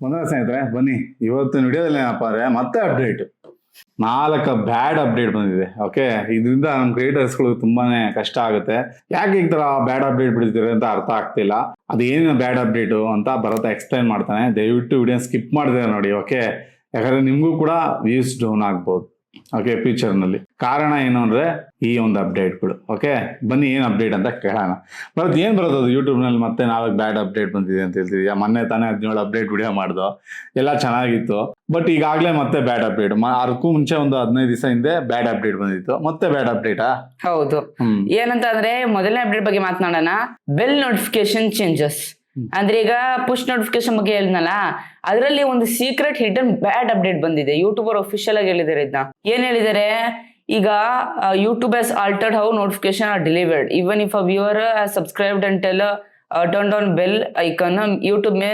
ಒಂದೇ ಸ್ನೇಹಿತರೆ ಬನ್ನಿ ಇವತ್ತಿನ ವಿಡಿಯೋದಲ್ಲಿ ಏನಪ್ಪಾ ಅಂದ್ರೆ ಮತ್ತೆ ಅಪ್ಡೇಟ್ 4 ಬ್ಯಾಡ್ ಅಪ್ಡೇಟ್ ಬಂದಿದೆ. ಓಕೆ, ಇದರಿಂದ ನಮ್ಮ ಕ್ರಿಯೇಟರ್ಸ್ಗಳು ತುಂಬಾನೇ ಕಷ್ಟ ಆಗುತ್ತೆ. ಯಾಕೆ ಈ ತರ ಬ್ಯಾಡ್ ಅಪ್ಡೇಟ್ ಬಿಡ್ತಿದ್ರೆ ಅಂತ ಅರ್ಥ ಆಗ್ತಿಲ್ಲ. ಅದೇನು ಬ್ಯಾಡ್ ಅಪ್ಡೇಟು ಅಂತ ಭರತ ಎಕ್ಸ್ಪ್ಲೈನ್ ಮಾಡ್ತಾನೆ. ದಯವಿಟ್ಟು ವಿಡಿಯೋ ಸ್ಕಿಪ್ ಮಾಡಿದ್ರೆ ನೋಡಿ. ಓಕೆ, ಯಾಕಂದ್ರೆ ನಿಮ್ಗೂ ಕೂಡ ವ್ಯೂಸ್ ಡೌನ್ ಆಗ್ಬೋದು. ಓಕೆ, ಫ್ಯೂಚರ್ ನಲ್ಲಿ ಕಾರಣ ಏನು ಅಂದ್ರೆ ಈ ಒಂದು ಅಪ್ಡೇಟ್ಗಳು. ಓಕೆ, ಬನ್ನಿ ಏನ್ ಅಪ್ಡೇಟ್ ಅಂತ ಕೇಳೋಣ. ಬಟ್ ಏನ್ ಬರೋದು ಅದು ಯೂಟ್ಯೂಬ್ ನಲ್ಲಿ ಮತ್ತೆ 4 ಬ್ಯಾಡ್ ಅಪ್ಡೇಟ್ ಬಂದಿದೆ ಅಂತ ಹೇಳ್ತಿದ್ಯಾ. ಮೊನ್ನೆ ತಾನೇ 17 ಅಪ್ಡೇಟ್ ವಿಡಿಯೋ ಮಾಡ್ದು, ಎಲ್ಲ ಚೆನ್ನಾಗಿತ್ತು. ಬಟ್ ಈಗಾಗಲೇ ಮತ್ತೆ ಬ್ಯಾಡ್ ಅಪ್ಡೇಟ್. ಅದಕ್ಕೂ ಮುಂಚೆ ಒಂದು 15 ದಿವಸ ಹಿಂದೆ ಬ್ಯಾಡ್ ಅಪ್ಡೇಟ್ ಬಂದಿತ್ತು, ಮತ್ತೆ ಬ್ಯಾಡ್ ಅಪ್ಡೇಟಾ? ಹೌದು. ಏನಂತ ಅಂದ್ರೆ ಮೊದಲನೇ ಅಪ್ಡೇಟ್ ಬಗ್ಗೆ ಮಾತನಾಡೋಣ. ಬೆಲ್ ನೋಟಿಫಿಕೇಶನ್ ಚೇಂಜಸ್ ಅಂದ್ರೆ ಈಗ ಪುಷ್ ನೋಟಿಫಿಕೇಶನ್ ಬಗ್ಗೆ ಹೇಳಿದ್ನಲ್ಲ, ಅದರಲ್ಲಿ ಒಂದು ಸೀಕ್ರೆಟ್ ಹಿಡನ್ ಬ್ಯಾಡ್ ಅಪ್ಡೇಟ್ ಬಂದಿದೆ. ಯೂಟ್ಯೂಬರ್ ಅಫಿಷಿಯಲ್ ಆಗಿ ಹೇಳಿದ್ದಾರೆ ಇದನ್ನ. ಏನ್ ಹೇಳಿದ್ದಾರೆ ಈಗ, YouTube has altered how notification are delivered even if a viewer has subscribed and tell turned on bell icon, YouTube may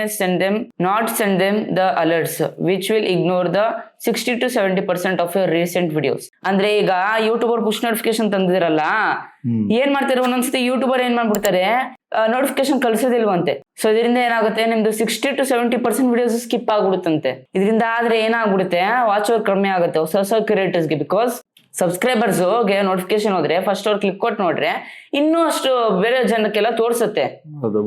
not send them the alerts which will ignore the 60 to 70% of your recent videos. ಅಂದ್ರೆ ಈಗ YouTuber push notification ತಂದಿರಲ್ಲ, ಏನ್ ಮಾಡ್ತಾರೆ ಒಂದೊಂದ್ಸತಿ YouTuber ಏನ್ ಮಾಡ್ಬಿಡ್ತಾರೆ, notification ಕಳ್ಸೋದಿಲ್ವಂತೆ. So ಇದರಿಂದ ಏನಾಗುತ್ತೆ, ನಿಮ್ದು 60 to 70% videos skip ಆಗ್ಬಿಡುತ್ತಂತೆ. ಇದರಿಂದ ಆದ್ರೆ ಏನಾಗ್ಬಿಡುತ್ತೆ, ವಾಚ್ ಅವರ್ ಕಡಿಮೆ ಆಗುತ್ತೆ ಹೊಸ ಕ್ರಿಯೇಟರ್ಸ್ಗೆ. ಬಿಕಾಸ್ ಸಬ್ಸ್ಕ್ರೈಬರ್ಸ್ ಗೆ ನೋಟಿಫಿಕೇಶನ್ ಹೋದ್ರೆ ಫಸ್ಟ್ ಅವ್ರು ಕ್ಲಿಕ್ ಕೊಟ್ಟು ನೋಡ್ರೆ ಇನ್ನೂ ಅಷ್ಟು ಬೇರೆ ಜನಕ್ಕೆಲ್ಲ ತೋರ್ಸುತ್ತೆ,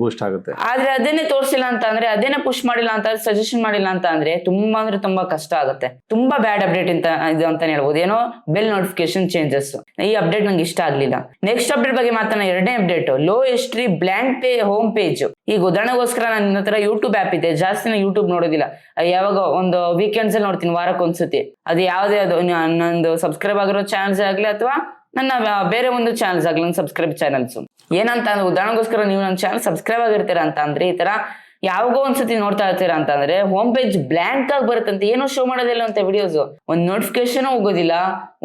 ಬೂಸ್ಟ್ ಆಗುತ್ತೆ. ಆದ್ರೆ ಅದೇನೆ ತೋರ್ಸಿಲ್ಲ ಅಂತ ಅಂದ್ರೆ, ಅದೇನೆ ಪುಷ್ ಮಾಡಿಲ್ಲ ಅಂತ, ಸಜೆಷನ್ ಮಾಡಿಲ್ಲ ಅಂತ ಅಂದ್ರೆ ತುಂಬಾ ಕಷ್ಟ ಆಗುತ್ತೆ. ತುಂಬಾ ಬ್ಯಾಡ್ ಅಪ್ಡೇಟ್ ಇದು ಅಂತಾನೆ ಹೇಳ್ಬೋದು. ಏನೋ ಬೆಲ್ ನೋಟಿಫಿಕೇಶನ್ ಚೇಂಜಸ್, ಈ ಅಪ್ಡೇಟ್ ನಂಗೆ ಇಷ್ಟ ಆಗ್ಲಿಲ್ಲ. ನೆಕ್ಸ್ಟ್ ಅಪ್ಡೇಟ್ ಬಗ್ಗೆ ಮಾತಾಡೋಣ. ಎರಡನೇ update, low history blank home page. ಈಗ ಉದಾಹರಣೆಗೋಸ್ಕರ ನನ್ನ ಹತ್ರ ಯೂಟ್ಯೂಬ್ ಆಪ್ ಇದೆ, ಜಾಸ್ತಿ ಯೂಟ್ಯೂಬ್ ನೋಡೋದಿಲ್ಲ. ಯಾವಾಗ ಒಂದು ವೀಕೆಂಡ್ಸ್ ಅಲ್ಲಿ ನೋಡ್ತೀನಿ, ವಾರಕ್ಕೊಂದ್ಸತಿ. ಅದು ಯಾವುದೇ ಅದು ನಂದು ಸಬ್ಸ್ಕ್ರೈಬ್ ಆಗಿರೋ ಚಾನಲ್ಸ್ ಆಗ್ಲಿ ಅಥವಾ ನನ್ನ ಬೇರೆ ಒಂದು ಚಾನಲ್ಸ್ ಆಗ್ಲಿ, ನನ್ನ ಸಬ್ಸ್ಕ್ರೈಬ್ ಚಾನಲ್ಸ್. ಏನಂತ ಅಂದ್ರೆ ಉದಾಹರಣೆಗೋಸ್ಕರ ನೀವು ನನ್ನ ಚಾನಲ್ ಸಬ್ಸ್ಕ್ರೈಬ್ ಆಗಿರ್ತೀರಾ ಅಂತ ಅಂದ್ರೆ, ಈ ತರ ಯಾವಾಗೋ ಒಂದ್ಸತಿ ನೋಡ್ತಾ ಇರ್ತೀರಾ ಅಂತ ಅಂದ್ರೆ ಹೋಮ್ ಪೇಜ್ ಬ್ಲಾಂಕ್ ಆಗಿ ಬರುತ್ತಂತೆ. ಏನೋ ಶೋ ಮಾಡೋದಿಲ್ಲ ಅಂತ ವಿಡಿಯೋಸ್, ಒಂದ್ ನೋಟಿಫಿಕೇಶನ್ ಹೋಗೋದಿಲ್ಲ,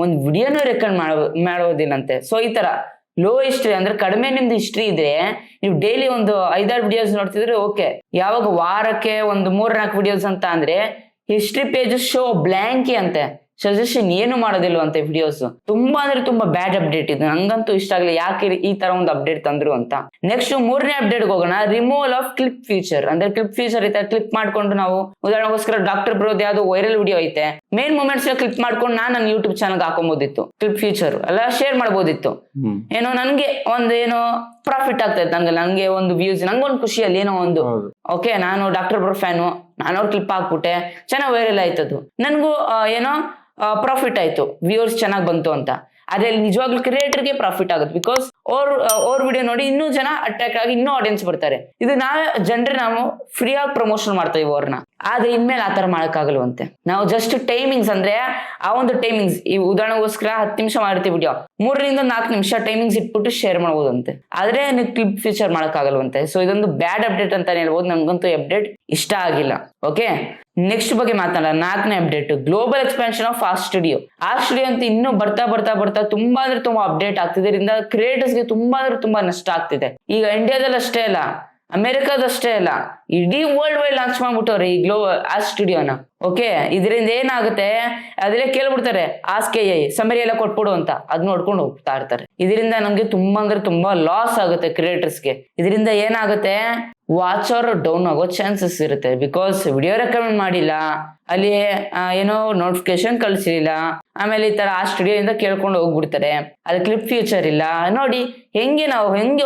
ಒಂದ್ ವಿಡಿಯೋನು ರೆಕಾರ್ಡ್ ಮಾಡೋದಿಲ್ಲಂತೆ. ಸೊ ಈ ತರ ಲೋ ಹಿಸ್ಟ್ರಿ ಅಂದ್ರೆ ಕಡಿಮೆ ನಿಮ್ದು ಹಿಸ್ಟ್ರಿ ಇದ್ರೆ, ನೀವು ಡೈಲಿ ಒಂದು 5-6 ವಿಡಿಯೋಸ್ ನೋಡ್ತಿದ್ರೆ ಓಕೆ. ಯಾವಾಗ ವಾರಕ್ಕೆ ಒಂದು 3-4 ವಿಡಿಯೋಸ್ ಅಂತ ಅಂದ್ರೆ ಹಿಸ್ಟ್ರಿ ಪೇಜ್ ಶೋ ಬ್ಲಾಂಕಿ ಅಂತೆ, ಸಜೆಷನ್ ಏನು ಮಾಡೋದಿಲ್ವಂತೆ ವಿಡಿಯೋಸ್. ತುಂಬಾ ಅಂದ್ರೆ ತುಂಬಾ ಬ್ಯಾಡ್ ಅಪ್ಡೇಟ್ ಇದು. ನಂಗಂತೂ ಇಷ್ಟ ಆಗಲಿ, ಯಾಕೆ ಈ ತರ ಒಂದು ಅಪ್ಡೇಟ್ ತಂದ್ರು ಅಂತ. ನೆಕ್ಸ್ಟ್ 3ನೇ ಅಪ್ಡೇಟ್ ಹೋಗೋಣ. Removal of clip feature. ಅಂದ್ರೆ ಕ್ಲಿಪ್ ಫೀಚರ್ ಐತೆ, ಕ್ಲಿಪ್ ಮಾಡ್ಕೊಂಡು ನಾವು ಉದಾಹರಣೆಗೋಸ್ಕರ ಡಾಕ್ಟರ್ ಬರೋದು ಯಾವ್ದು ವೈರಲ್ ವಿಡಿಯೋ ಐತೆ, ಮೇನ್ ಮೂಮೆಂಟ್ಸ್ ಕ್ಲಿಪ್ ಮಾಡ್ಕೊಂಡು ನನ್ನ ಯೂಟ್ಯೂಬ್ ಚಾನಲ್ ಹಾಕೊಬೋದಿತ್ತು. ಕ್ಲಿಪ್ ಫೀಚರ್ ಎಲ್ಲ ಶೇರ್ ಮಾಡ್ಬೋದಿತ್ತು. ಏನೋ ನನ್ಗೆ ಒಂದು ಏನೋ ಪ್ರಾಫಿಟ್ ಆಗ್ತಾ ಇತ್ತು, ನನ್ಗೆ ಒಂದು ವ್ಯೂಸ್, ನಂಗೊಂದು ಖುಷಿಯಲ್ಲಿ ಏನೋ ಒಂದು. ಓಕೆ, ನಾನು ಡಾಕ್ಟರ್ ಬ್ರೋ ಫ್ಯಾನು, ನಾನು ಅವ್ರ ಕ್ಲಿಪ್ ಹಾಕ್ಬಿಟ್ಟೆ, ಚೆನ್ನಾಗಿ ವೈರಲ್ ಆಯ್ತದು, ನನ್ಗೂ ಏನೋ ಪ್ರಾಫಿಟ್ ಆಯ್ತು, ವ್ಯೂವರ್ಸ್ ಚೆನ್ನಾಗಿ ಬಂತು ಅಂತ. ಅದ್ರಲ್ಲಿ ನಿಜವಾಗ್ಲೂ ಕ್ರಿಯೇಟರ್ಗೆ ಪ್ರಾಫಿಟ್ ಆಗುತ್ತೆ. ಬಿಕಾಸ್ ಅವ್ರ ವಿಡಿಯೋ ನೋಡಿ ಇನ್ನೂ ಜನ ಅಟ್ರಾಕ್ಟ್ ಆಗಿ ಇನ್ನೂ ಆಡಿಯನ್ಸ್ ಬರ್ತಾರೆ. ಇದು ನಾವು ಫ್ರೀ ಆಗಿ ಪ್ರಮೋಷನ್ ಮಾಡ್ತಾ ಇವ್ ಅವ್ರನ್ನ. ಆದ್ರೆ ಇನ್ಮೇಲೆ ಆತರ ಮಾಡಕ್ಕಾಗಲ್ವಂತೆ. ನಾವು ಜಸ್ಟ್ ಟೈಮಿಂಗ್ಸ್ ಅಂದ್ರೆ ಆ ಒಂದು ಟೈಮಿಂಗ್ಸ್, ಈ ಉದಾಹರಣೆಗೋಸ್ಕರ 10 ನಿಮಿಷ ಮಾಡಿರ್ತೀವಿ ವಿಡಿಯೋ, 3ರಿಂದ 4 ನಿಮಿಷ ಟೈಮಿಂಗ್ಸ್ ಇಟ್ಬಿಟ್ಟು ಶೇರ್ ಮಾಡ್ಬೋದಂತೆ. ಆದ್ರೆ ನೀವು ಕ್ಲಿಪ್ ಫೀಚರ್ ಮಾಡಕ್ಕಾಗಲ್ವಂತೆ. ಸೊ ಇದೊಂದು ಬ್ಯಾಡ್ ಅಪ್ಡೇಟ್ ಅಂತಾನೆ ಹೇಳ್ಬೋದು. ನಮ್ಗಂತೂ ಅಪ್ಡೇಟ್ ಇಷ್ಟ ಆಗಿಲ್ಲ. ಓಕೆ, ನೆಕ್ಸ್ಟ್ ಬಗ್ಗೆ ಮಾತಾಡೋಣ. 4ನೇ update, global expansion of R studio. R studio ಅಂತ ಇನ್ನೂ ಬರ್ತಾ ತುಂಬಾ ಅಂದ್ರೆ ತುಂಬಾ ಅಪ್ಡೇಟ್ ಆಗ್ತಿದೆ. ಇದರಿಂದ ಕ್ರಿಯೇಟರ್ಸ್ ಗೆ ತುಂಬಾ ಅಂದ್ರೆ ತುಂಬಾ ನಷ್ಟ ಆಗ್ತಿದೆ. ಈಗ ಇಂಡಿಯಾದಲ್ಲಿ ಅಷ್ಟೇ ಅಲ್ಲ, ಅಮೆರಿಕಾದಷ್ಟೇ ಅಲ್ಲ, ಇಡೀ ವರ್ಲ್ಡ್ ವೈಡ್ ಲಾಂಚ್ ಮಾಡ್ಬಿಟ್ಟವ್ರೆ ಈ ಗ್ಲೋಬಲ್ ಆರ್ ಸ್ಟುಡಿಯೋನ. ಓಕೆ, ಇದರಿಂದ ಏನಾಗುತ್ತೆ, ಅದ್ರೇ ಕೇಳ್ಬಿಡ್ತಾರೆ ಆಸ್ಕೆ ಸಮರಿ ಎಲ್ಲ ಕೊಟ್ಬಿಡು ಅಂತ, ಅದ್ ನೋಡ್ಕೊಂಡು ಹೋಗ್ತಾ ಇರ್ತಾರೆ. ಇದರಿಂದ ನಮ್ಗೆ ತುಂಬಾ ಅಂದ್ರೆ ತುಂಬಾ ಲಾಸ್ ಆಗುತ್ತೆ ಕ್ರಿಯೇಟರ್ಸ್ಗೆ. ಇದರಿಂದ ಏನಾಗುತ್ತೆ, ವಾಚ್ ಅವರ್ ಡೌನ್ ಆಗೋ ಚಾನ್ಸಸ್ ಇರುತ್ತೆ. ಬಿಕಾಸ್ ವಿಡಿಯೋ ರೆಕಮೆಂಡ್ ಮಾಡಿಲ್ಲ, ಅಲ್ಲಿ ಏನೋ ನೋಟಿಫಿಕೇಶನ್ ಕಳ್ಸಿಲ್ಲ, ಆಮೇಲೆ ಈ ತರ ಆ ಸ್ಟುಡಿಯೋ ಇಂದ ಕೇಳ್ಕೊಂಡು ಹೋಗ್ಬಿಡ್ತಾರೆ. ಅಲ್ಲಿ ಕ್ಲಿಪ್ ಫ್ಯೂಚರ್ ಇಲ್ಲ. ನೋಡಿ ಹೆಂಗೆ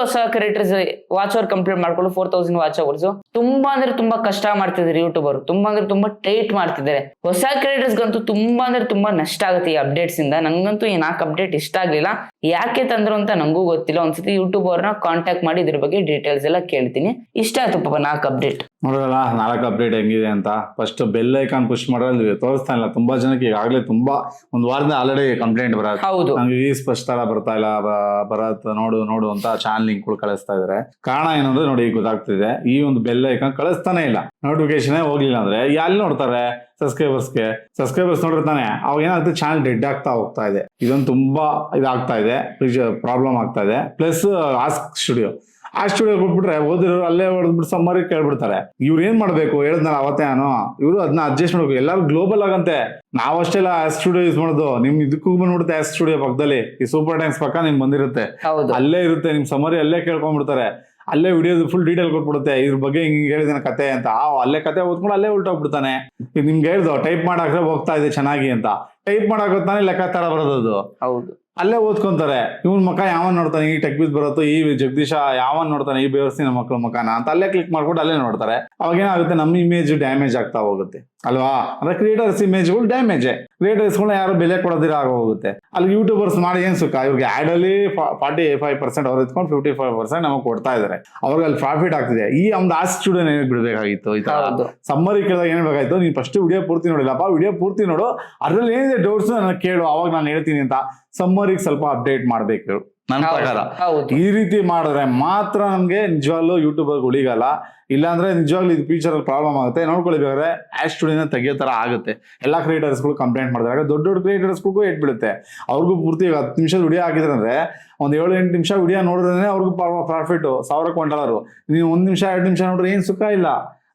ಹೊಸ ಕ್ರಿಯೇಟರ್ಸ್ ವಾಚ್ ಅವರ್ ಕಂಪ್ಲೀಟ್ ಮಾಡ್ಕೊಂಡು 4000 ವಾಚ್ ಅವರ್ಸ್. ತುಂಬಾ ಅಂದ್ರೆ ತುಂಬಾ ಕಷ್ಟ ಮಾಡ್ತಿದ್ದಾರೆ ಯೂಟ್ಯೂಬರ್, ತುಂಬಾ ಅಂದ್ರೆ ತುಂಬಾ ಟೈಟ್ ಮಾಡ್ತಿದ್ದಾರೆ. ಹೊಸ ಕ್ರಿಯೇಟರ್ಸ್ ಗಂತೂ ತುಂಬಾ ಅಂದ್ರೆ ತುಂಬಾ ನಷ್ಟ ಆಗುತ್ತೆ ಈ ಅಪ್ಡೇಟ್ಸ್ ಇಂದ. ನಂಗಂತೂ ಈ 4 ಅಪ್ಡೇಟ್ ಇಷ್ಟ ಆಗ್ಲಿಲ್ಲ. ಯಾಕೆ ತಂದ್ರು ಅಂತ ನಂಗೂ ಗೊತ್ತಿಲ್ಲ. ಒಂದ್ಸತಿ ಯೂಟ್ಯೂಬ್ ಅವ್ರನ್ನ ಕಾಂಟ್ಯಾಕ್ಟ್ ಮಾಡಿ ಇದ್ರ ಬಗ್ಗೆ ಡೀಟೇಲ್ಸ್ ಎಲ್ಲ ಕೇಳ್ತೀನಿ. ಇಷ್ಟ ಆಯ್ತು ಪಾಪ 4 ಅಪ್ಡೇಟ್. ನೋಡೋಣ 4 ಅಪ್ಡೇಟ್ ಹೆಂಗಿದೆ ಅಂತ. ಫಸ್ಟ್ ಬೆಲ್ ಐಕಾನ್ ಪುಷ್ ಮಾಡೋದು ತೋರಿಸ್ತಾ ಇಲ್ಲ ತುಂಬಾ ಜನಕ್ಕೆ. ಈಗಾಗಲೇ ತುಂಬಾ ಒಂದು ವಾರದಿಂದ ಆಲ್ರೆಡಿ ಕಂಪ್ಲೇಂಟ್ ಬರುತ್ತೆ. ಹೌದು, ನಂಗೆ ಈ ಸ್ಪಷ್ಟ ಬರ್ತಾ ಇಲ್ಲ, ನೋಡು ಅಂತ ಚಾನಲ್ ಲಿಂಕ್ ಕಳಿಸ್ತಾ ಇದಾರೆ. ಕಾರಣ ಏನಂದ್ರೆ ನೋಡಿ, ಈಗ ಗೊತ್ತಾಗ್ತಿದೆ, ಈ ಒಂದು ಬೆಲ್ ಐಕಾನ್ ಕಳಿಸ್ತಾನೆ ಇಲ್ಲ. ನೋಟಿಫಿಕೇಶನ್ ಹೋಗ್ಲಿಲ್ಲ ಅಂದ್ರೆ ಎಲ್ಲಿ ನೋಡ್ತಾರೆ, ಸಬ್ಸ್ಕ್ರೈಬರ್ಸ್ ನೋಡಿರ್ತಾನೆ. ಅವಾಗ ಏನಾಗುತ್ತೆ, ಚಾನಲ್ ಡೆಡ್ ಆಗ್ತಾ ಹೋಗ್ತಾ ಇದೆ. ಇದೊಂದು ತುಂಬಾ ಇದಾಗ್ತಾ ಇದೆ, ಪ್ರಾಬ್ಲಮ್ ಆಗ್ತಾ ಇದೆ. ಪ್ಲಸ್ ಆ ಸ್ಟುಡಿಯೋ ಕೊಟ್ಬಿಟ್ರೆ ಓದಿರೋ ಅಲ್ಲೇ ಹೊಡೆದ್ಬಿಟ್ಟು ಸಮ್ಮರಿ ಕೇಳ್ಬಿಡ್ತಾರೆ. ಇವ್ರು ಏನ್ ಮಾಡ್ಬೇಕು ಹೇಳಿದ್ನಲ್ಲ ಅವತ್ತೇ ನಾನು, ಇವರು ಅದನ್ನ ಅಡ್ಜಸ್ಟ್ ಮಾಡ್ಬೇಕು. ಎಲ್ಲಾರು ಗ್ಲೋಬಲ್ ಆಗಂತೆ, ನಾವಷ್ಟೆಲ್ಲ ಸ್ಟುಡಿಯೋ ಯೂಸ್ ಮಾಡೋದು. ನಿಮ್ ಇದಕ್ಕೂ ಬಂದ್ಬಿಡುತ್ತೆ ಸ್ಟುಡಿಯೋ ಪಕ್ಕದಲ್ಲಿ, ಈ ಸೂಪರ್ ಟ್ಯಾಂಕ್ಸ್ ಪಕ್ಕ ನಿಮ್ ಬಂದಿರುತ್ತೆ, ಅಲ್ಲೇ ಇರುತ್ತೆ ನಿಮ್ ಸಮರಿ, ಅಲ್ಲೇ ಕೇಳ್ಕೊಂಡ್ಬಿಡ್ತಾರೆ. ಅಲ್ಲೇ ವಿಡಿಯೋದು ಫುಲ್ ಡೀಟೇಲ್ ಕೊಟ್ಬಿಡುತ್ತೆ, ಇದ್ರ ಬಗ್ಗೆ ಹಿಂಗೆ ಹೇಳಿದಾನೆ ಕತೆ ಅಂತ. ಅಲ್ಲೇ ಕತೆ ಓದ್ಕೊಂಡು ಅಲ್ಲೇ ಉಲ್ಟೋಗ್ಬಿಡ್ತಾನೆ. ಈಗ ನಿಮ್ಗೆ ಹೇಳ್ದು ಟೈಪ್ ಮಾಡಾಕ್ರೆ ಹೋಗ್ತಾ ಇದೆ ಚೆನ್ನಾಗಿ ಅಂತ, ಟೈಪ್ ಮಾಡಾಕೋತಾನೆ ಲೆಕ್ಕಾಚಾರ ಬರೋದು. ಹೌದು, ಅಲ್ಲೇ ಓದ್ಕೊಂತಾರೆ. ಇವನ್ ಮಕ್ಕ ಯಾವನ್ ನೋಡ್ತಾನೆ, ಈ ಟೆಕ್ ಬಿಸ್ ಬರುತ್ತೋ, ಈ ಜಗದೀಶ ಯಾವನ್ ನೋಡ್ತಾನೆ, ಈ ಬೇವರ್ಸಿನ ಮಕ್ಕಳ ಮಕ್ಕನ ಅಂತ ಅಲ್ಲೇ ಕ್ಲಿಕ್ ಮಾಡ್ಕೊಂಡು ಅಲ್ಲೇ ನೋಡ್ತಾರೆ. ಅವಾಗ ಏನಾಗುತ್ತೆ, ನಮ್ಮ ಇಮೇಜ್ ಡ್ಯಾಮೇಜ್ ಆಗ್ತಾ ಹೋಗುತ್ತೆ ಅಲ್ವಾ. ಅಂದ್ರೆ ಕ್ರಿಯೇಟರ್ಸ್ ಇಮೇಜ್ಗಳು ಡ್ಯಾಮೇಜ್, ಕ್ರಿಯೇಟರ್ಸ್ಗಳನ್ನ ಯಾರು ಬೆಲೆ ಕೊಡೋದಿರ ಆಗೋಗುತ್ತೆ. ಅಲ್ಲಿ ಯೂಟ್ಯೂಬರ್ಸ್ ಮಾಡಿ ಏನ್ ಸುಖ, ಇವ್ರಿಗೆ ಆಡ್ ಅಲ್ಲಿ 45% ಅವ್ರು ಎತ್ಕೊಂಡು 55% ನಮಗೆ ಕೊಡ್ತಾ ಇದಾರೆ, ಅವ್ರಿಗೆ ಅಲ್ಲಿ ಪ್ರಾಫಿಟ್ ಆಗ್ತಿದೆ. ಈ ಒಂದು ಆಸ್ಟಿಟ್ಯೂಡ್ ಏನ್ ಬಿಡ್ಬೇಕಾಗಿತ್ತು, ಈ ತರ ಸಮ್ಮರಿ ಕೇಳಿದಾಗ ಏನ್ ಬೇಕಾಯ್ತು, ನೀನ್ ಫಸ್ಟ್ ವಿಡಿಯೋ ಪೂರ್ತಿ ನೋಡಿಲ್ಲಪ್ಪ, ವಿಡಿಯೋ ಪೂರ್ತಿ ನೋಡು, ಅದ್ರಲ್ಲಿ ಏನಿದೆ ಡೌಟ್ಸ್ ನನಗೆ ಕೇಳು, ಅವಾಗ ನಾನು ಹೇಳ್ತೀನಿ ಅಂತ ಸಮ್ಮರಿಗೆ ಸ್ವಲ್ಪ ಅಪ್ಡೇಟ್ ಮಾಡ್ಬೇಕು ನನ್ನ ಪ್ರಕಾರ. ಈ ರೀತಿ ಮಾಡಿದ್ರೆ ಮಾತ್ರ ನಮ್ಗೆ ನಿಜವಾಗ್ಲೂ ಯೂಟ್ಯೂಬರ್ ಉಳಿಗಲ್ಲ. ಇಲ್ಲಾಂದ್ರೆ ನಿಜವಾಗ್ಲೂ ಇದು ಫ್ಯೂಚರ್ ಅಲ್ಲಿ ಪ್ರಾಬ್ಲಮ್ ಆಗುತ್ತೆ. ನೋಡ್ಕೊಳ್ಳಿ ಬೇಕಾದ್ರೆ ಆಡ್ ಸ್ಟುಡಿಯೋನ ತೆಗಿಯೋ ತರ ಆಗುತ್ತೆ. ಎಲ್ಲಾ ಕ್ರಿಯೇಟರ್ಸ್ಗಳು ಕಂಪ್ಲೇಂಟ್ ಮಾಡ್ತಾರೆ, ದೊಡ್ಡ ದೊಡ್ಡ ಕ್ರಿಯೇಟರ್ಸ್ಗೂ ಏಟ್ ಬೀಳುತ್ತೆ. ಅವ್ರಿಗೂ ಪೂರ್ತಿ 10 ನಿಮಿಷದ ವಿಡಿಯೋ ಹಾಕಿದ್ರೆ ಅಂದ್ರೆ ಒಂದ್ 7-8 ನಿಮಿಷ ವಿಡಿಯೋ ನೋಡಿದ್ರೆ ಅವ್ರಿಗೂ ಪ್ರಾಫಿಟ್ $1,000 ನೀವು 1 ನಿಮಿಷ 2 ನಿಮಿಷ ನೋಡ್ರೆ ಏನ್ ಸುಖ ಇಲ್ಲ.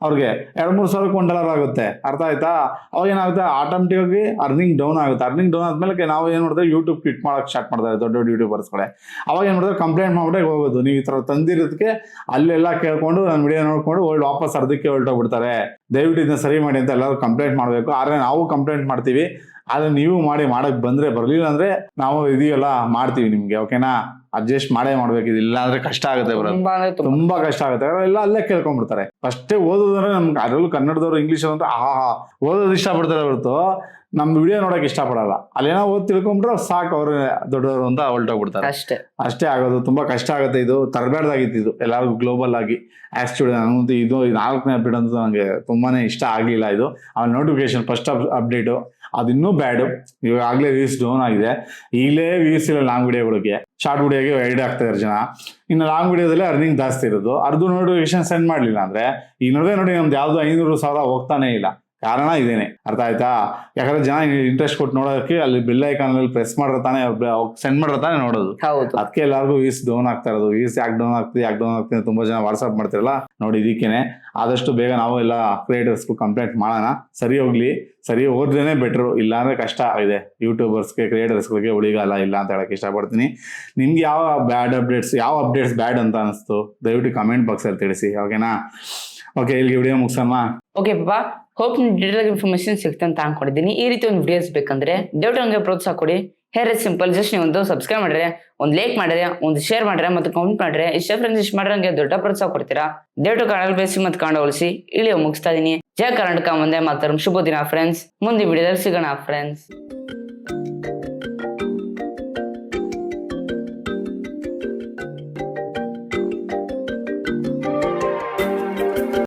ಅವ್ರಿಗೆ $2,000-3,000 ಆಗುತ್ತೆ. ಅರ್ಥ ಆಯ್ತಾ? ಅವಾಗ ಏನಾಗುತ್ತೆ, ಆಟೋಮೆಟಿಕ್ ಆಗಿ ಅರ್ನಿಂಗ್ ಡೌನ್ ಆಗುತ್ತೆ. ಅರ್ನಿಂಗ್ ಡೌನ್ ಆದ್ಮೇಲೆ ನಾವು ಏನ್ ಮಾಡಿದ್ರೆ ಯೂಟ್ಯೂಬ್ ಕ್ವಿಟ್ ಮಾಡಕ್ ಸ್ಟಾರ್ಟ್ ಮಾಡ್ತಾರೆ ದೊಡ್ಡ ದೊಡ್ಡ ಯೂಟ್ಯೂಬರ್ಸ್ಗಳೇ. ಅವಾಗ ಏನ್ ಮಾಡಿದ್ರೆ ಕಂಪ್ಲೇಂಟ್ ಮಾಡ್ಬಿಟ್ಟೆ ಹೋಗೋದು, ನೀವು ಈ ತರ ತಂದಿರೋದಕ್ಕೆ ಅಲ್ಲೆಲ್ಲ ಕೇಳ್ಕೊಂಡು ನನ್ನ ವಿಡಿಯೋ ನೋಡ್ಕೊಂಡು ವಾಪಸ್ ಅರ್ಧಕ್ಕೆ ಹೊರಟೋಗ್ಬಿಡ್ತಾರೆ. ದಯವಿಟ್ಟು ಇದನ್ನ ಸರಿ ಮಾಡಿ ಅಂತ ಎಲ್ಲರೂ ಕಂಪ್ಲೇಂಟ್ ಮಾಡ್ಬೇಕು. ಆದ್ರೆ ನಾವು ಕಂಪ್ಲೇಂಟ್ ಮಾಡ್ತೀವಿ, ಆದ್ರೆ ನೀವು ಮಾಡಕ್ ಬಂದ್ರೆ, ಬರ್ಲಿಲ್ಲ ಅಂದ್ರೆ ನಾವು ಇದೆಯಲ್ಲ ಮಾಡ್ತೀವಿ ನಿಮ್ಗೆ, ಓಕೆನಾ? ಅಡ್ಜಸ್ಟ್ ಮಾಡ್ಬೇಕು. ಇಲ್ಲ ಅಂದ್ರೆ ಕಷ್ಟ ಆಗುತ್ತೆ, ತುಂಬಾ ಕಷ್ಟ ಆಗುತ್ತೆ. ಎಲ್ಲ ಅಲ್ಲೇ ಕೇಳ್ಕೊಂಡ್ಬಿಡ್ತಾರೆ. ಫಸ್ಟೇ ಓದೋದಂದ್ರೆ ನಮ್ಗೆ, ಅದರಲ್ಲೂ ಕನ್ನಡದವ್ರು ಇಂಗ್ಲಿಷ್ ಅಂತ ಓದೋದು ಇಷ್ಟಪಡ್ತಾರೆ ಹೊರತು ನಮ್ ವಿಡಿಯೋ ನೋಡಕ್ ಇಷ್ಟಪಡಲ್ಲ. ಅಲ್ಲೇನೋ ಓದ್ ತಿಳ್ಕೊಂಡ್ಬಿಟ್ರೆ ಸಾಕು, ಅವ್ರು ದೊಡ್ಡವರು ಅಂತ ಹೊರಟೋಗ್ಬಿಡ್ತಾರೆ. ಅಷ್ಟೇ ಆಗೋದು. ತುಂಬಾ ಕಷ್ಟ ಆಗುತ್ತೆ. ಇದು ತರಬೇಡ್ದಾಗಿತ್ತು, ಇದು ಎಲ್ಲರಿಗೂ ಗ್ಲೋಬಲ್ ಆಗಿ ಆಕ್ಚುಲಿ ನನಗಂತೂ ಇದು 4ನೇ ಅಪ್ಡೇಟ್ ಅಂತೂ ನನಗೆ ತುಂಬಾನೇ ಇಷ್ಟ ಆಗ್ಲಿಲ್ಲ. ಇದು ಆಮೇಲೆ ನೋಟಿಫಿಕೇಶನ್ ಫಸ್ಟ್ ಅಪ್ಡೇಟು ಅದು ಇನ್ನೂ ಬ್ಯಾಡು. ಇವಾಗ ಆಗ್ಲೇ ವ್ಯೂಸ್ ಡೌನ್ ಆಗಿದೆ. ಈಗಲೇ ವ್ಯೂಸ್ ಇಲ್ಲ ಲಾಂಗ್ ವಿಡಿಯೋಗಳಿಗೆ, ಶಾರ್ಟ್ ವಿಡಿಯೋಗೆ ವೈಡ್ ಆಗ್ತಾರೆ ಜನ. ಇನ್ನು ಲಾಂಗ್ ವಿಡಿಯೋದಲ್ಲೇ ಅರ್ನಿಂಗ್ ಜಾಸ್ತಿ ಇರೋದು. ಅರ್ದು ನೋಟಿಫಿಕೇಶನ್ ಸೆಂಡ್ ಮಾಡ್ಲಿಲ್ಲ ಅಂದ್ರೆ ಈ ನೋಡಿ ನಮ್ದು ಯಾವ್ದು 500,000 ಹೋಗ್ತಾನೆ ಇಲ್ಲ. ಕಾರಣ ಇದೇನೆ, ಅರ್ಥ ಆಯ್ತಾ? ಯಾಕಂದ್ರೆ ಜನ ಇಂಟ್ರೆಸ್ಟ್ ಕೊಟ್ಟು ನೋಡೋದಕ್ಕೆ ಅಲ್ಲಿ ಬೆಲ್ ಐಕಾನ್ ಪ್ರೆಸ್ ಮಾಡಿರ್ತಾನೆ, ಸೆಂಡ್ ಮಾಡಿರ್ತಾನೆ ನೋಡೋದು. ಅದಕ್ಕೆ ಎಲ್ಲರಿಗೂ ವ್ಯೂಸ್ ಡೌನ್ ಆಗ್ತಾ ಇರೋದು. ವ್ಯೂಸ್ ಯಾಕೆ ಡೌನ್ ಆಗ್ತಿದೆ ತುಂಬಾ ಜನ ವಾಟ್ಸ್ಆಪ್ ಮಾಡ್ತಿರಲ್ಲ ನೋಡಿ, ಇದಕ್ಕೇನೆ. ಆದಷ್ಟು ಬೇಗ ನಾವು ಎಲ್ಲ ಕ್ರಿಯೇಟರ್ಸ್ಗೂ ಕಂಪ್ಲೇಂಟ್ ಮಾಡೋಣ. ಸರಿ ಹೋಗ್ಲಿ, ಸರಿ ಹೋದ್ರೇನೆ ಬೆಟ್ರು. ಇಲ್ಲಾಂದ್ರೆ ಕಷ್ಟ ಆಗಿದೆ ಯೂಟ್ಯೂಬರ್ಸ್ಗೆ, ಕ್ರಿಯೇಟರ್ಸ್ಗಳಿಗೆ ಉಳಿಗಾಲ ಇಲ್ಲ ಅಂತ ಹೇಳಕ್ ಇಷ್ಟಪಡ್ತೀನಿ. ನಿಮ್ಗೆ ಯಾವ ಅಪ್ಡೇಟ್ಸ್ ಬ್ಯಾಡ್ ಅಂತ ಅನಿಸ್ತು ದಯವಿಟ್ಟು ಕಮೆಂಟ್ ಬಾಕ್ಸ್ ಅಲ್ಲಿ ತಿಳಿಸಿ, ಓಕೆನಾ? ಓಕೆ, ಇಲ್ಲಿಗೆ ವಿಡಿಯೋ ಮುಗಿಸೋಣ. ಓಕೆ ಪಾಪಾ, ಹೋಪ್ ಡೀಟೇಲ್ ಇನ್ಫಾರ್ಮೇಶನ್ ಸಿಗುತ್ತೆ ಅಂತ ಅನ್ಕೊಂಡಿದ್ದೀನಿ. ಈ ರೀತಿ ಒಂದು ವಿಡಿಯೋಸ್ ಬೇಕಂದ್ರೆ ದಯವಿಟ್ಟು ನಮಗೆ ಪ್ರೋತ್ಸಾಹ ಕೊಡಿ. ಹೇರ್ ಸಿಂಪಲ್, ಜಸ್ಟ್ ನೀವು ಒಂದು ಸಬ್ಸ್ಕ್ರೈಬ್ ಮಾಡಿದ್ರೆ, ಒಂದು ಲೈಕ್ ಮಾಡಿದ್ರೆ, ಒಂದು ಶೇರ್ ಮಾಡಿದ್ರೆ ಮತ್ತು ಕಾಮೆಂಟ್ ಮಾಡಿದ್ರೆ, ಇಷ್ಟೇ ಫ್ರೆಂಡ್ಸ್, ಇಷ್ಟು ಮಾಡಿದ್ರೆ ನನಗೆ ದೊಡ್ಡ ಪ್ರೋತ್ಸಾಹ ಕೊಡ್ತೀರಾ. ದಯವಿಟ್ಟು ಕನ್ನಡ ಬೇಸಿ ಮತ್ತು ಕನ್ನಡ ಉಳಿಸಿ. ಇಲ್ಲಿ ಮುಗಿಸ್ತಾ ಇದೀನಿ. ಜಯ ಕರ್ನಾಟಕ, ಮುಂದೆ ಮಾತಾಡೋಣ. ಶುಭ ದಿನ ಫ್ರೆಂಡ್ಸ್. ಮುಂದೆ ವಿಡಿಯೋದಲ್ಲಿ ಸಿಗೋಣ ಫ್ರೆಂಡ್ಸ್.